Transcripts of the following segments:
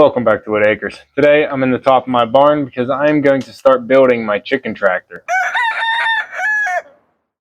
Welcome back to Whitt Acres. Today I'm in the top of my barn because I'm going to start building my chicken tractor.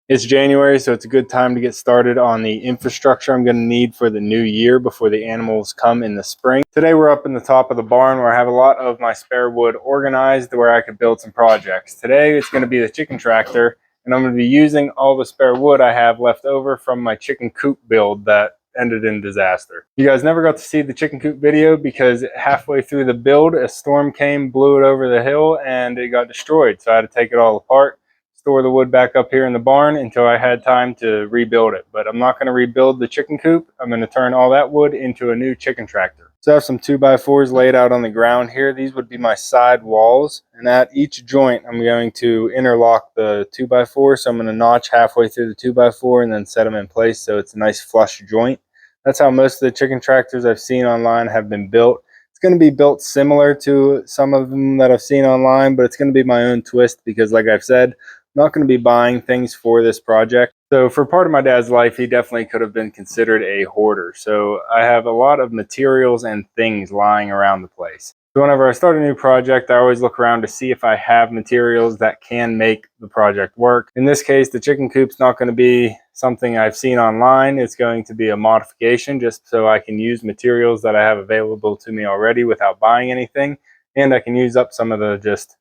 It's January, so it's a good time to get started on the infrastructure I'm going to need for the new year before the animals come in the spring. Today we're up in the top of the barn where I have a lot of my spare wood organized where I could build some projects. Today it's going to be the chicken tractor, and I'm going to be using all the spare wood I have left over from my chicken coop build that ended in disaster. You guys never got to see the chicken coop video because halfway through the build a storm came, blew it over the hill, and it got destroyed. So I had to take it all apart, store the wood back up here in the barn until I had time to rebuild it. But I'm not going to rebuild the chicken coop. I'm going to turn all that wood into a new chicken tractor. So I have some 2x4s laid out on the ground here. These would be my side walls, and at each joint I'm going to interlock the 2x4. So I'm going to notch halfway through the 2x4 and then set them in place so it's a nice flush joint. That's how most of the chicken tractors I've seen online have been built. It's going to be built similar to some of them that I've seen online, but it's going to be my own twist because, like I've said, I'm not going to be buying things for this project. So for part of my dad's life, he definitely could have been considered a hoarder. So I have a lot of materials and things lying around the place. So whenever I start a new project, I always look around to see if I have materials that can make the project work. In this case, the chicken coop's not going to be something I've seen online. It's going to be a modification just so I can use materials that I have available to me already without buying anything. And I can use up some of the just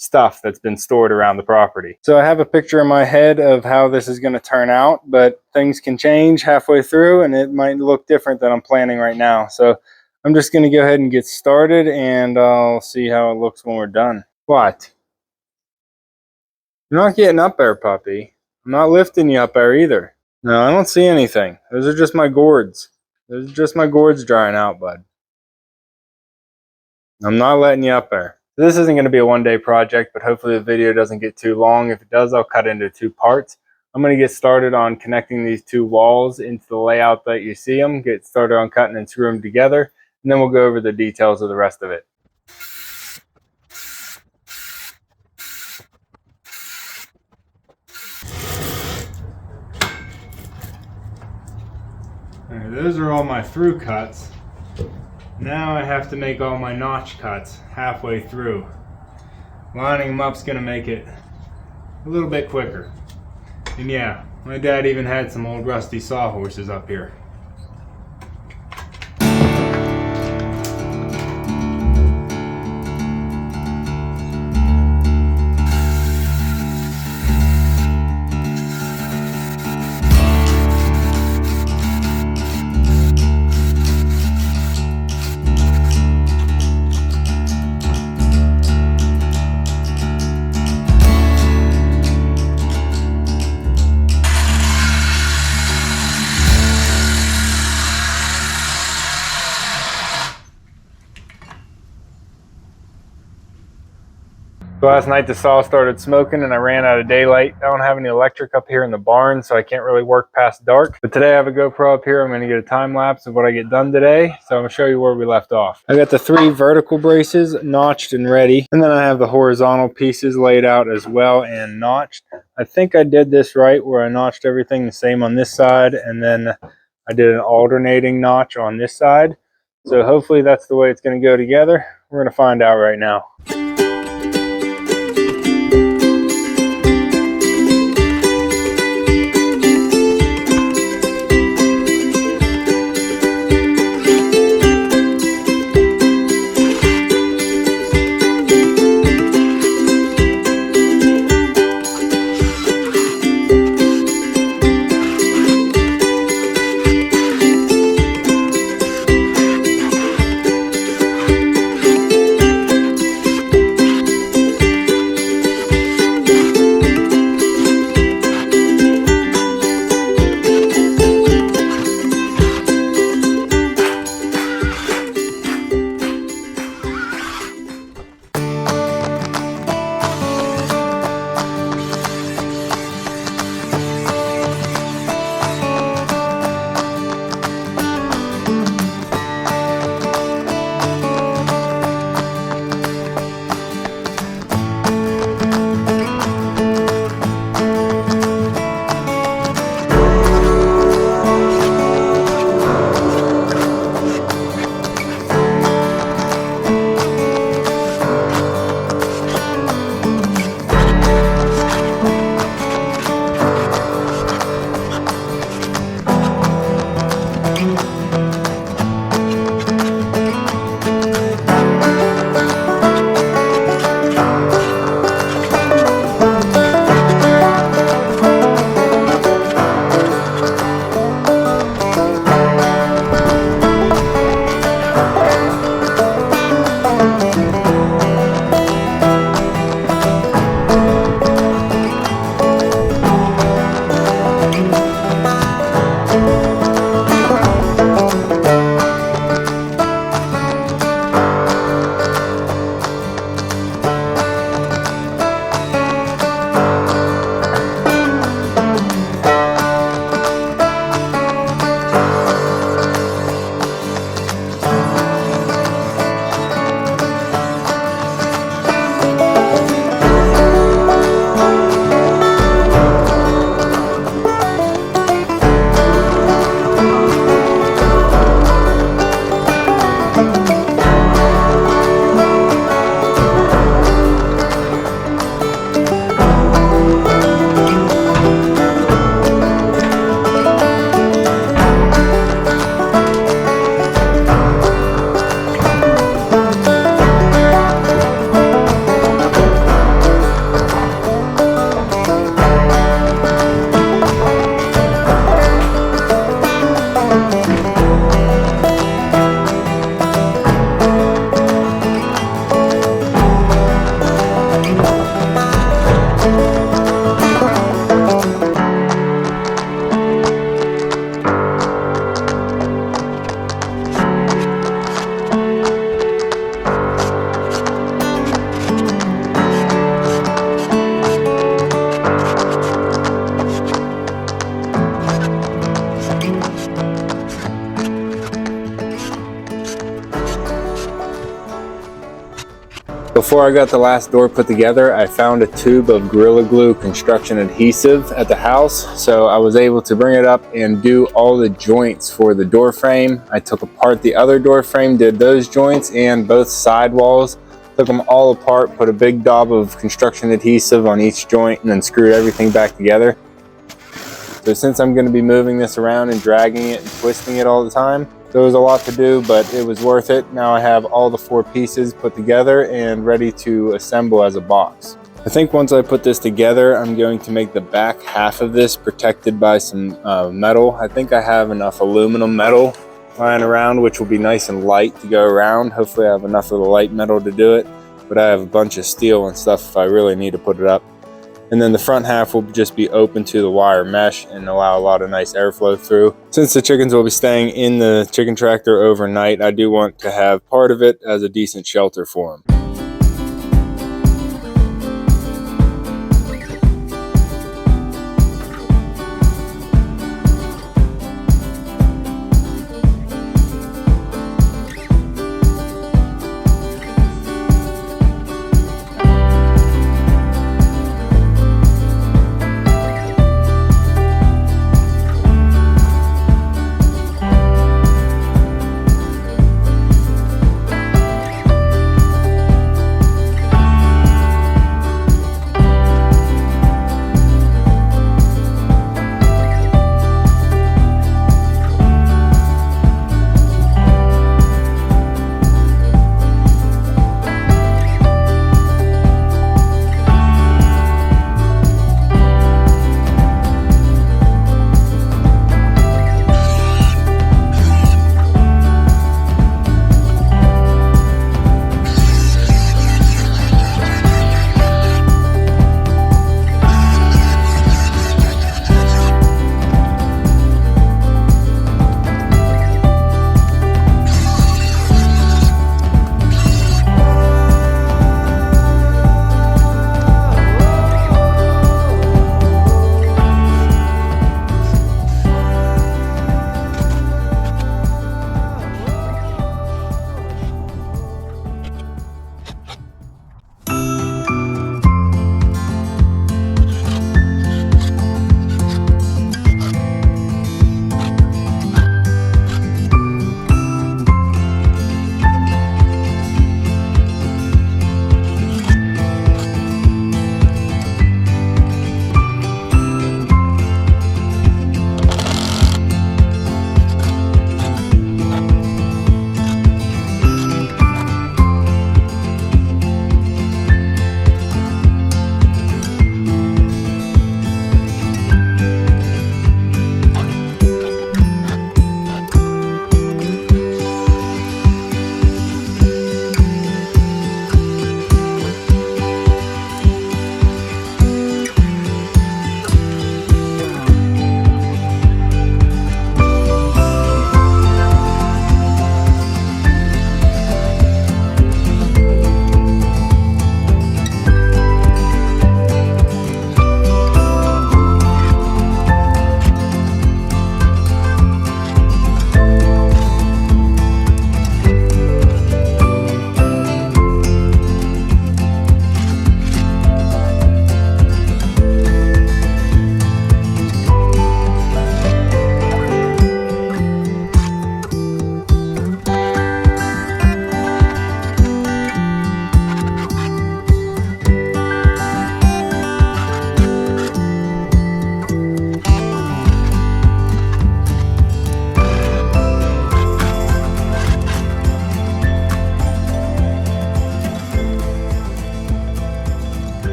stuff that's been stored around the property. So I have a picture in my head of how this is going to turn out, but things can change halfway through and it might look different than I'm planning right now. So I'm just going to go ahead and get started and I'll see how it looks when we're done. What? You're not getting up there, puppy. I'm not lifting you up there either. No, I don't see anything. Those are just my gourds. Those are just my gourds drying out, bud. I'm not letting you up there. This isn't going to be a one-day project, but hopefully the video doesn't get too long. If it does, I'll cut it into two parts. I'm going to get started on connecting these two walls into the layout that you see them, get started on cutting and screwing them together, and then we'll go over the details of the rest of it. Alright, those are all my through cuts. Now I have to make all my notch cuts halfway through. Lining them up is going to make it a little bit quicker. And yeah, my dad even had some old rusty sawhorses up here. So last night the saw started smoking and I ran out of daylight. I don't have any electric up here in the barn, so I can't really work past dark. But today I have a GoPro up here. I'm going to get a time lapse of what I get done today. So I'm going to show you where we left off. I got the 3 vertical braces notched and ready. And then I have the horizontal pieces laid out as well and notched. I think I did this right where I notched everything the same on this side. And then I did an alternating notch on this side. So hopefully that's the way it's going to go together. We're going to find out right now. Before I got the last door put together, I found a tube of Gorilla Glue construction adhesive at the house, so I was able to bring it up and do all the joints for the door frame. I took apart the other door frame, did those joints and both side walls, took them all apart, put a big daub of construction adhesive on each joint, and then screwed everything back together. So since I'm going to be moving this around and dragging it and twisting it all the time, there was a lot to do, but it was worth it. Now I have all the 4 pieces put together and ready to assemble as a box. I think once I put this together, I'm going to make the back half of this protected by some metal. I think I have enough aluminum metal lying around, which will be nice and light to go around. Hopefully I have enough of the light metal to do it, but I have a bunch of steel and stuff if I really need to put it up. And then the front half will just be open to the wire mesh and allow a lot of nice airflow through. Since the chickens will be staying in the chicken tractor overnight, I do want to have part of it as a decent shelter for them.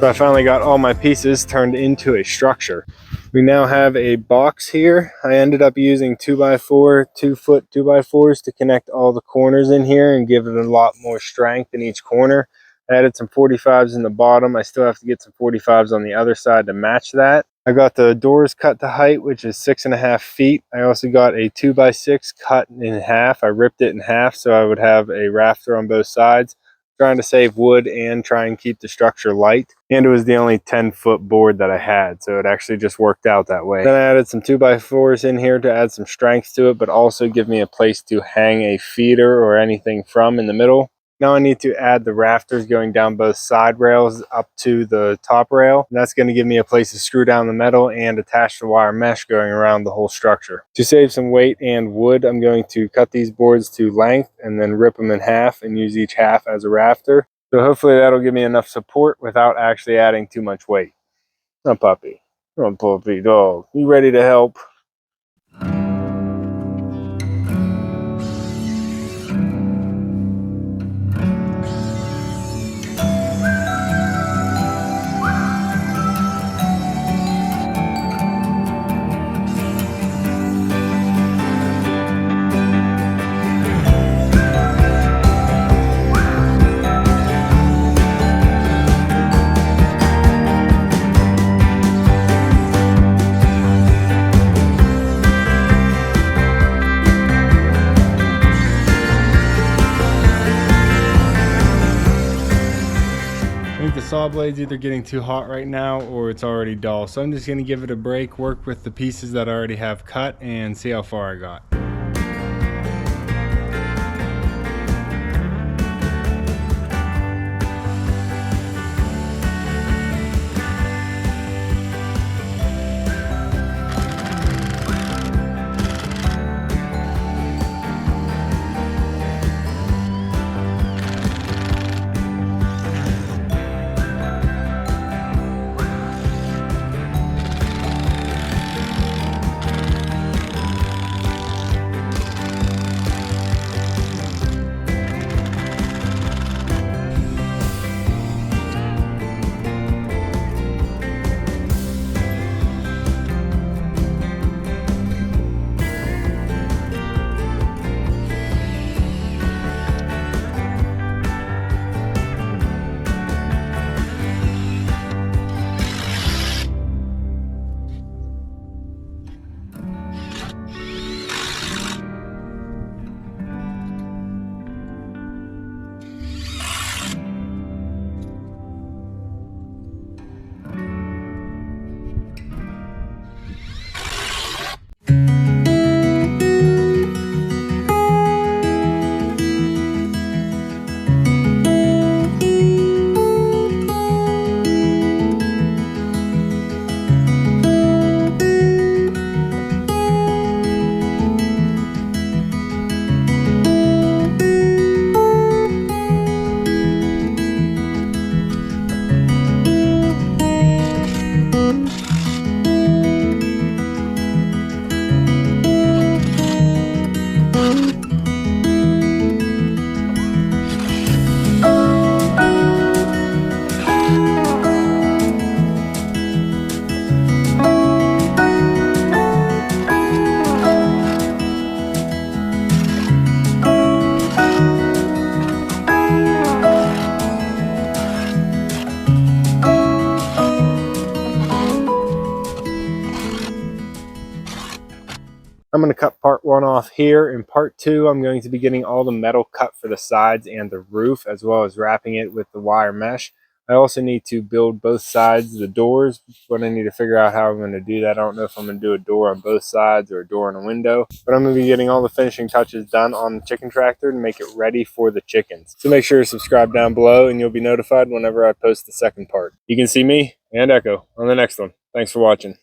So I finally got all my pieces turned into a structure. We now have a box here. I ended up using 2x4, 2-foot 2x4s to connect all the corners in here and give it a lot more strength in each corner. I added some 45s in the bottom. I still have to get some 45s on the other side to match that. I got the doors cut to height, which is 6.5 feet. I also got a 2x6 cut in half. I ripped it in half so I would have a rafter on both sides. Trying to save wood and try and keep the structure light. And it was the only 10-foot board that I had, so it actually just worked out that way. Then I added some 2x4s in here to add some strength to it, but also give me a place to hang a feeder or anything from in the middle. Now I need to add the rafters going down both side rails up to the top rail. And that's going to give me a place to screw down the metal and attach the wire mesh going around the whole structure. To save some weight and wood, I'm going to cut these boards to length and then rip them in half and use each half as a rafter. So hopefully that'll give me enough support without actually adding too much weight. Come on, puppy. Come on, puppy dog. You ready to help? The saw blade's either getting too hot right now or it's already dull, so I'm just going to give it a break, work with the pieces that I already have cut, and see how far I got. I'm going to cut part one off here. In part two, I'm going to be getting all the metal cut for the sides and the roof, as well as wrapping it with the wire mesh. I also need to build both sides of the doors, but I need to figure out how I'm going to do that. I don't know if I'm going to do a door on both sides or a door on a window, but I'm going to be getting all the finishing touches done on the chicken tractor to make it ready for the chickens. So make sure to subscribe down below and you'll be notified whenever I post the second part. You can see me and Echo on the next one. Thanks for watching.